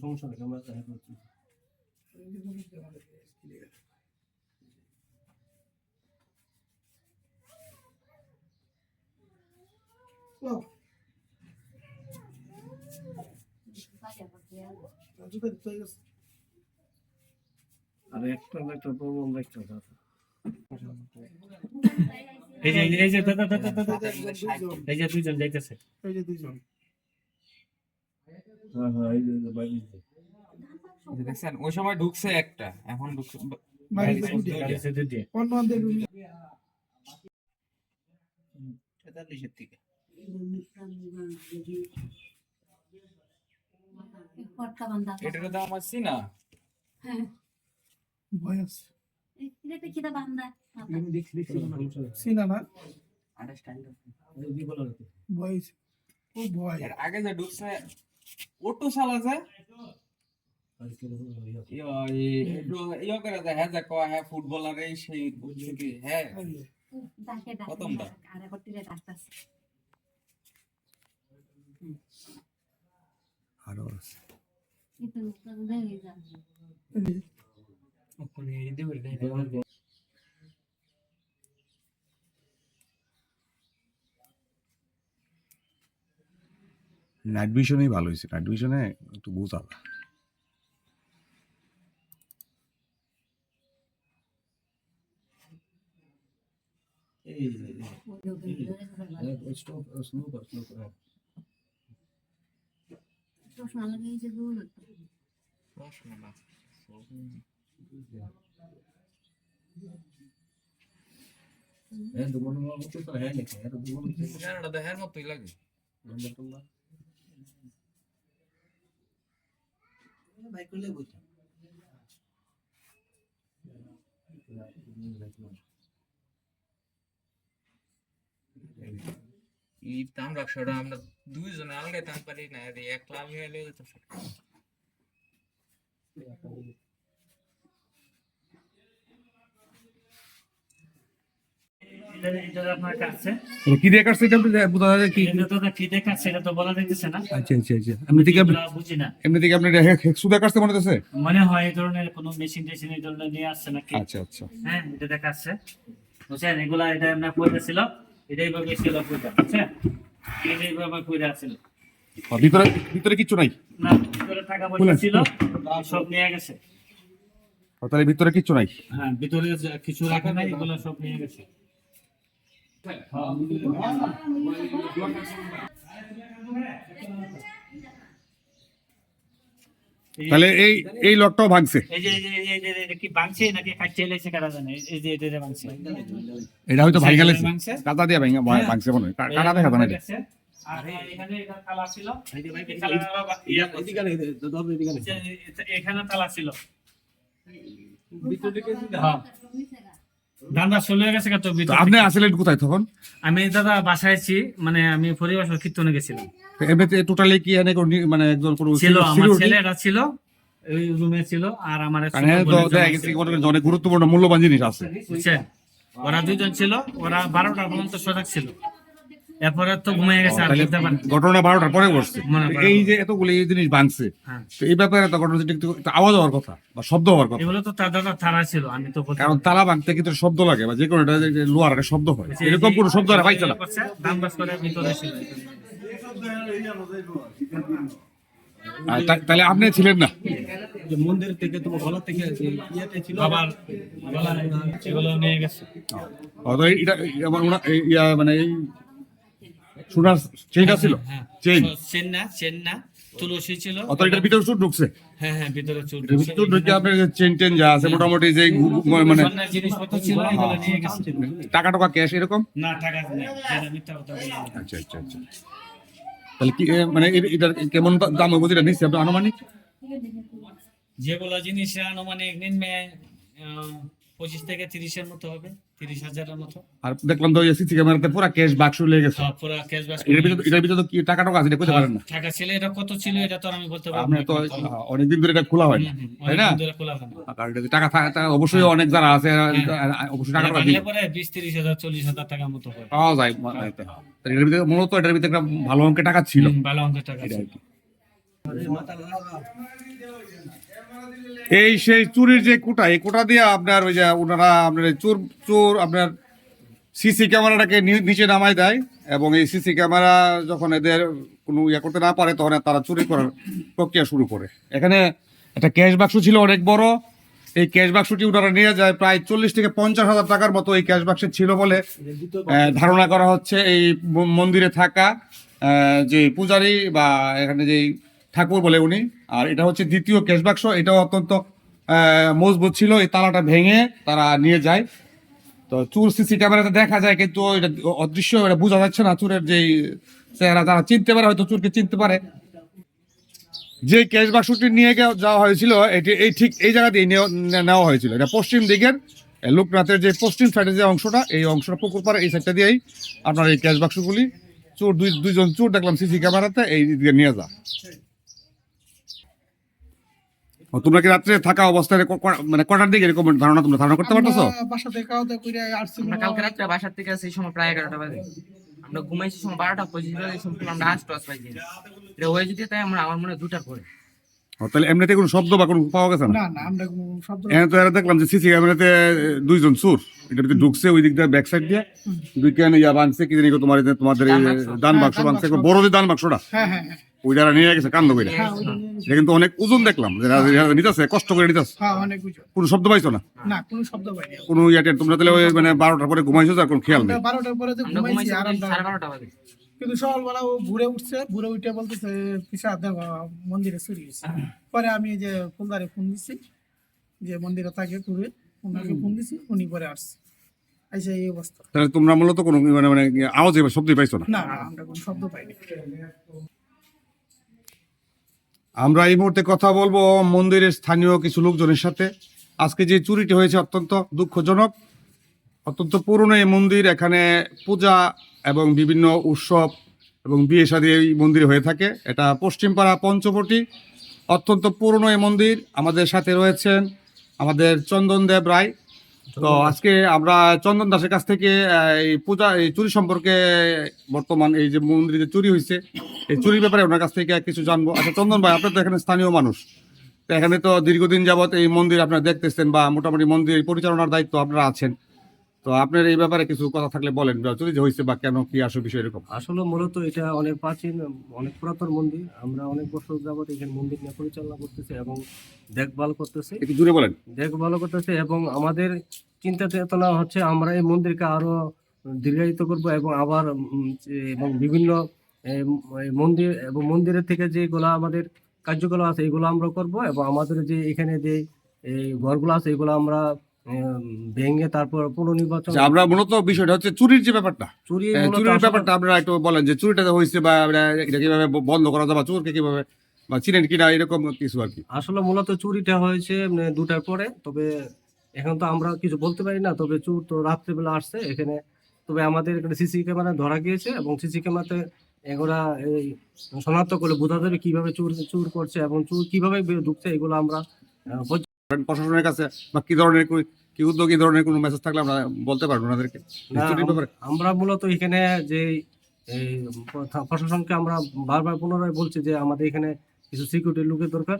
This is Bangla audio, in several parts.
সমস্যা নেই, আমরা দেখা করছি। আর একটা প্রবলেম দেখতে হবে। এই যে দাদা এই যে দুইজন যাইতেছে, এই যে দুইজন। হ্যাঁ এই যে বাইরে দেখছেন ওই সময় ঢুকছে একটা, এখন ঢুকছে এটার দাম আছে না। আগে যে ঢুকছে অটো চালা যায় হ্যাঁ ফুটবলার এই সেই হ্যাঁ প্রথমটা আরো আছে নাইট ভিশনই ভালো হয়েছে, নাইট ভিশনে একটু বোঝা দেখার মতোই লাগে। এই তাম রাখছটা আমরা দুইজনে আলগাই তাম পারি না, আর একলা আমি হইলে তো কি দিয়ে কাটছে এটা বোঝা যায় কি কি দেখাচ্ছে এটা তো বলা যাইতেছে না। আচ্ছা আচ্ছা আচ্ছা এমনি থেকে বুঝি না, এমনি থেকে আপনি হেক্সুদা কাটছে মনে হচ্ছে, মনে হয় এই ধরনের কোনো মেশিন টেশিন এই ধরনের নিয়ে আসছে নাকি। আচ্ছা আচ্ছা হ্যাঁ এটা দেখাচ্ছে, বুঝছেন এগুলা এটা আমরা কইতেছিল, এটাই ভাবে ছিল কইতা, বুঝছেন এটাই ভাবে কইরা ছিল। ভিতরে ভিতরে কিছু নাই না, ভিতরে টাকা পয়সা ছিল সব নিয়ে গেছে। তাহলে ভিতরে কিছু নাই। হ্যাঁ ভিতরে কিছু রাখা নাই, এগুলো সব নিয়ে গেছে। তাহলে এই এই লকটাও ভাঙছে, এই যে কি ভাঙছে নাকি কাটছে এলাইছে কাটা জানে, এই যে এটা ভাঙছে, এটা হয়তো ভাঙা গেছে কাদা দিয়ে ভাঙছে মনে হয়, কাটা দেখা জানা যায়। আর এখানে এটা তালা ছিল, এই যে ভাই এখানে তালা ছিল ভিতরে, হ্যাঁ দাদা চলে গেছে কত ভিতরে। আপনি আসলেন কোথায় তখন? আমি দাদা বাসায় আছি, মানে আমি পরিবার সহ কীর্তনে গেছিলাম। এমনিতে টোটালি কি এনে মানে একজন কোনো ছিল, আমার ছেলেরা ছিল ওই রুমে ছিল, আর আমার অনেক গুরুত্বপূর্ণ মূল্যবান জিনিস আছে, বুঝছেন ওরা দুইজন ছিল, ওরা 12টা পর্যন্ত সজাগ ছিল, এরপরে তো ঘুমিয়ে গেছে। আর ঘটনা 12টার পরে বসছে, এই যে এতগুলো এই জিনিস ভাঙছে, এই ব্যাপারে তো ঘটনা একটু আওয়াজ হওয়ার কথা বা শব্দ হওয়ার কথা। এগুলো তো তার দাদা তারা ছিল, আমি তো কারণ তালা ভাঙতে কিন্তু শব্দ লাগে বা যে কোনো লোহার একটা শব্দ হয়, এরকম কোনো শব্দ আর পাইছে না। তাহলে আপনি ছিলেন না মন্দির থেকে, তোমার গলা থেকে ইয়েতে ছিল, আবার এগুলো নিয়ে গেছে। এটা মানে এই সোনার চেইনটা ছিল, চেন না তুলসী ছিল, এটার ভিতরে চুর ঢুকছে। হ্যাঁ হ্যাঁ ভিতরে চুর ঢুকে আপনার চেন টেন যা আছে মোটামুটি যে মানে জিনিসপত্র ছিল এগুলো নিয়ে গেছে। টাকা টাকা ক্যাশ এরকম? না টাকা নেই, এটা মিথ্যা কথা বললাম। আচ্ছা আচ্ছা আচ্ছা, তাহলে কি মানে এটার কেমন দাম হবে যেটা নিচ্ছে আপনি আনুমানিক? যেগুলো জিনিস আনুমানিক নিম্নে 25 থেকে 30-এর মতো হবে, 30,000-এর মতো। আর দেখলাম তো সিসি ক্যামেরাতে পুরো ক্যাশ বাক্স লেগে গেছে। সব পুরো ক্যাশ ব্যাক। এটার ভিতরে তো কি টাকা টাকা আছে এটা কইতে পারেন না। টাকা ছিল, এটা কত ছিল এটা তো আর আমি বলতে পারবো আপনি না। তো অনেকদিন ধরে এটা খোলা হয় না, তাই না? অনেকদিন ধরে খোলা হয় না। আর এটা টাকা টাকা অবশ্যই অনেক যারা আছে অবশ্যই টাকা টাকা বাংলা পরে 20-30,000 40,000 টাকার মতো হয়। পাওয়া যায়। তো এটার ভিতরে মূলত এটার ভিতরে একটা ভালো অঙ্কের টাকা ছিল। ভালো অঙ্কের টাকা এটা ছিল। আর কি। এই সেই চুরির যে কোটা, এই কোটা দিয়ে আপনার ওই যে ওনারা আপনার এই চোর চোর আপনার সিসি ক্যামেরাটাকে নিচে নামাই দেয়, এবং এই সিসি ক্যামেরা যখন এদের কোনো ইয়ে করতে না পারে তখন তারা চুরি করার প্রক্রিয়া শুরু করে। এখানে একটা ক্যাশ বাক্স ছিল অনেক বড়, এই ক্যাশ বাক্সটি ওনারা নিয়ে যায় প্রায় 40 থেকে 50,000 টাকার মতো এই ক্যাশ বাক্সে ছিল বলে ধারণা করা হচ্ছে। এই মন্দিরে থাকা যে পূজারী বা এখানে যে ঠাকুর বলে উনি, আর এটা হচ্ছে দ্বিতীয় ক্যাশ বাক্স, এটাও অত্যন্ত মজবুত ছিল, এই তালাটা ভেঙে তারা নিয়ে যায়। তো চোর সিসি ক্যামেরাতে দেখা যায় কিন্তু এটা অদৃশ্য, এটা বোঝা যাচ্ছে না চোরের যে চেহারা, যারা চিনতে পারে হয়তো চোরকে চিনতে পারে। যে ক্যাশ বাক্সটি নিয়ে যাওয়া হয়েছিল এটি এই ঠিক এই জায়গা দিয়ে নেওয়া হয়েছিল। এটা পশ্চিম দিকের লোকনাথের যে পশ্চিম সাইডের যে অংশটা, এই অংশটা পুকুর পাড়ে এই সাইডটা দিয়েই আপনার এই ক্যাশ বাক্সগুলি চোর দুইজন চোর দেখলাম সিসি ক্যামেরাতে এই দিকে নিয়ে যা। তোমরা কি রাত্রে থাকা অবস্থায় মানে কটার দিকে এরকম ধারণা তোমরা ধারণা করতে পারতেছো? বাসা থেকে খাওয়া দাওয়া করে আসছি। আমরা কালকে রাত্রে বাসার থেকে আসি সময় প্রায় 11টা বাজে। আমরা ঘুমাইছি সময় 12টা 25 বাজে, সময় আমরা আশ-টস পাইছি। এটা হয়ে যদি তাই আমার মনে হয় 2টার পরে। তাহলে এমনিতে কোনো শব্দ বা কোনো পাওয়া গেছে না? না না, আমরা কোনো শব্দ এখানে তো এরা দেখলাম যে সিসি ক্যামেরাতে দুইজন চোর এটার ভিতরে ঢুকছে, ওই দিক দিয়ে ব্যাক সাইড দিয়ে দুই কেন ইয়া বানছে কি জানি তোমাদের এই দান বাক্স বানছে, বড় যে দান বাক্সটা হ্যাঁ হ্যাঁ হ্যাঁ ওই যারা নিয়ে গেছে কান্দ করে। এটা কিন্তু অনেক ওজন দেখলাম, নিতেছে কষ্ট করে নিতেছে। হ্যাঁ, অনেক কিছু। কোনো শব্দ পাইছো না? না, কোনো শব্দ পাইনি। কোনো ইয়াতে তোমরা তাহলে ওই মানে 12টার পরে ঘুমাইছো, আর কোনো খেয়াল নেই? 12টার পরে তো আমরা ঘুমাইছি ঘুমাইছি আর আমরা 12:30 বাজে। কিন্তু সকালবেলা ও ঘুরে উঠছে, ঘুরে উঠে বলতেছে পিছা দেখো মন্দিরে চুরি হয়েছে। পরে আমি যে ফুলদারে ফোন দিছি, যে মন্দিরে থাকে ঘুরে, ওনাকে ফোন দিছি, উনি পরে আসছে। আইসা এই অবস্থা। তাহলে তোমরা মূলত কোনো মানে মানে আওয়াজ শব্দ পাইছো না? না না, আমরা কোনো শব্দ পাইনি। আমরা এই মুহূর্তে কথা বলবো মন্দিরের স্থানীয় কিছু লোকজনের সাথে। আজকে যে চুরিটি হয়েছে অত্যন্ত দুঃখজনক, অত্যন্ত পুরনো এই মন্দির, এখানে পূজা এবং বিভিন্ন উৎসব এবং বিয়ে শাদী এই মন্দিরে হয়ে থাকে। এটা পশ্চিমপাড়া পঞ্চবটি, অত্যন্ত পুরনো এই মন্দির। আমাদের সাথে রয়েছেন আমাদের চন্দন দেব রায়। তো আজকে আমরা চন্দন দাসের কাছ থেকে এই পূজা এই চুরি সম্পর্কে, বর্তমান এই যে মন্দিরে যে চুরি হয়েছে এই চুরির ব্যাপারে ওনার কাছ থেকে কিছু জানবো। আচ্ছা চন্দন ভাই, আপনার তো এখানে স্থানীয় মানুষ, তো এখানে তো দীর্ঘদিন যাবত এই মন্দির আপনারা দেখতেছেন বা মোটামুটি মন্দির পরিচালনার দায়িত্ব আপনারা আছেন, তো আপনার এই ব্যাপারে কিছু কথা থাকলে বলেন, চুরি যে হয়েছে বা কেন কি আসল বিষয় এরকম। আসলে মূলত এটা অনেক প্রাচীন, অনেক পুরাতন মন্দির। আমরা অনেক বছর যাবত এখানে মন্দির নিয়ে পরিচালনা করতেছি এবং দেখভাল করতেছি একটু জুড়ে বলেন। দেখভাল করতেছি এবং আমাদের চিন্তা চেতনা হচ্ছে আমরা এই মন্দিরকে আরো দীর্ঘায়িত করব এবং আবার এবং বিভিন্ন এই মন্দির এবং মন্দিরের থেকে যেগুলো আমাদের কার্যকলাপ আছে এগুলো আমরা করব এবং আমাদের যে এখানে যে এই ঘরগুলো আছে এগুলো আমরা ভেঙে তারপর পুনর্নির্বাচন। আচ্ছা, আমরা মূলত বিষয়টা হচ্ছে চুরির যে ব্যাপারটা, চুরি চুরির ব্যাপারটা আপনারা একটু বলেন যে চুরিটা হয়েছে বা এটা কিভাবে বন্ধ করা যাবে, চোরকে কিভাবে বা চিনেন কিনা, এরকম কিছু আর কি। আসলে মূলত চুরিটা হয়েছে 2টার পরে, তবে এখন তো আমরা কিছু বলতে পারি না, তবে চোর তো রাত্রিবেলা আসছে এখানে। তবে আমাদের এখানে সিসি ক্যামেরা ধরা গিয়েছে এবং সিসি ক্যামেরাতে এগুলা এই শনাক্ত করলে বোঝা যাবে কিভাবে চোর চুর করছে এবং চোর কিভাবে ঢুকছে, এগুলো আমরা প্রশাসনের কাছে বা কি ধরনের কি উদ্যোগ, এই ধরনের কোনো মেসেজ থাকলে আমরা বলতে পারবো ওনাদেরকে চুরির ব্যাপারে। আমরা মূলত এখানে যে এই প্রশাসনকে আমরা বারবার পুনরায় বলছি যে আমাদের এখানে কিছু সিকিউরিটি লোকের দরকার।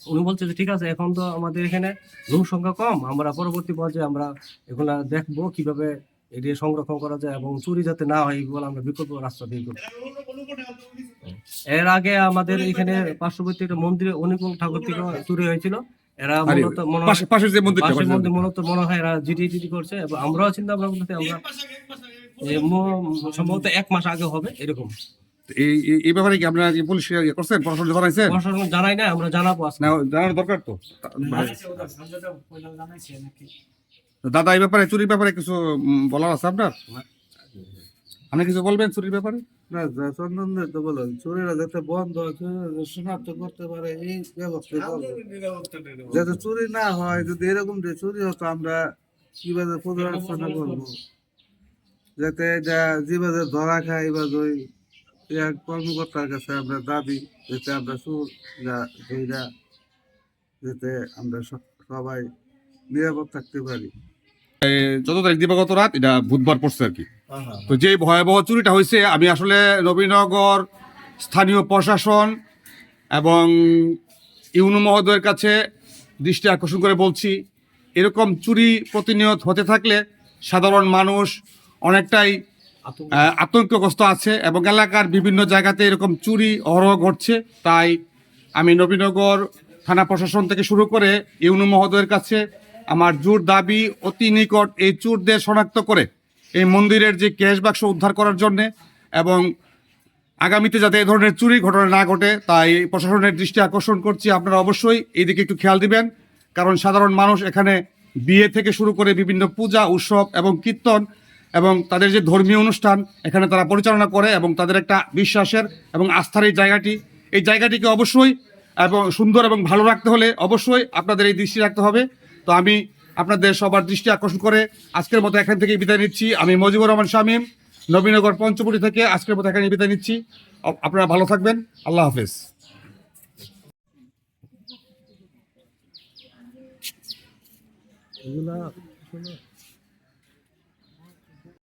উনি বলছে যে ঠিক আছে, এখন তো আমাদের এখানে লোক সংখ্যা কম, আমরা পরবর্তী পর্যায়ে আমরা এগুলা দেখবো কিভাবে এটি সংরক্ষণ করা যায় এবং চুরি যাতে না হয় এগুলো আমরা বিকল্প রাস্তা দিয়ে করবো। এর আগে আমাদের এখানে পার্শ্ববর্তী একটা মন্দিরে অনুকূল ঠাকুর থেকে চুরি হয়েছিল। এরা মূলত পাশের যে মন্দিরটা, পাশের মন্দির মূলত মনে হয় এরা জিটি করছে এবং আমরাও চিন্তা ভাবনা করতেছি আমরা সম্ভবত 1 মাস আগে হবে এরকম। এই ব্যাপারে কি আপনারা পুলিশ করছেন, প্রশাসন জানাইছেন? প্রশাসন জানাই না, আমরা জানাবো আজকে। না, জানার দরকার তো। জানাইছে নাকি? দাদা, এই ব্যাপারে চুরির ব্যাপারে কিছু বলার আছে আপনার? আপনি কিছু বলবেন চুরির ব্যাপারে? না, চন্দন তো বলেন চুরিরা যাতে বন্ধ শনাক্ত করতে পারে এই ব্যবস্থা করবো। যাতে চুরি না হয়। যদি এরকম যে চুরি হতো আমরা কিভাবে পরিচালনা করবো, যাতে এটা যেভাবে ধরা খায় এবার ওই কর্মকর্তার কাছে আমরা দাবি, যাতে আমরা সুর যাতে আমরা সবাই নিরাপদ থাকতে পারি। 14 তারিখ দিবাগত রাত, এটা বুধবার পড়ছে আর কি। তো যে ভয়াবহ চুরিটা হয়েছে, আমি আসলে নবীনগর স্থানীয় প্রশাসন এবং ইউনু মহোদয়ের কাছে দৃষ্টি আকর্ষণ করে বলছি, এরকম চুরি প্রতিনিয়ত হতে থাকলে সাধারণ মানুষ অনেকটাই আতঙ্কগ্রস্ত আছে এবং এলাকার বিভিন্ন জায়গাতে এরকম চুরি অহরহ ঘটছে। তাই আমি নবীনগর থানা প্রশাসন থেকে শুরু করে ইউনু মহোদয়ের কাছে আমার জোর দাবি, অতি নিকট এই চোরদের শনাক্ত করে এই মন্দিরের যে ক্যাশ বাক্স উদ্ধার করার জন্যে এবং আগামীতে যাতে এই ধরনের চুরি ঘটনা না ঘটে, তাই প্রশাসনের দৃষ্টি আকর্ষণ করছি। আপনারা অবশ্যই এই দিকে একটু খেয়াল দিবেন, কারণ সাধারণ মানুষ এখানে বিয়ে থেকে শুরু করে বিভিন্ন পূজা উৎসব এবং কীর্তন এবং তাদের যে ধর্মীয় অনুষ্ঠান এখানে তারা পরিচালনা করে এবং তাদের একটা বিশ্বাসের এবং আস্থার এই জায়গাটিকে অবশ্যই এবং সুন্দর এবং ভালো রাখতে হলে অবশ্যই আপনাদের এই দৃষ্টি রাখতে হবে। তো আমি আপনাদের সবার দৃষ্টি আকর্ষণ করে আজকের মতো এখান থেকে বিদায় নিচ্ছি। আমি মজিবুর রহমান শামীম, নবীনগর পঞ্চবটি থেকে আজকের মতো এখানে বিদায় নিচ্ছি। আপনারা ভালো থাকবেন। আল্লাহ হাফেজ। এগুলা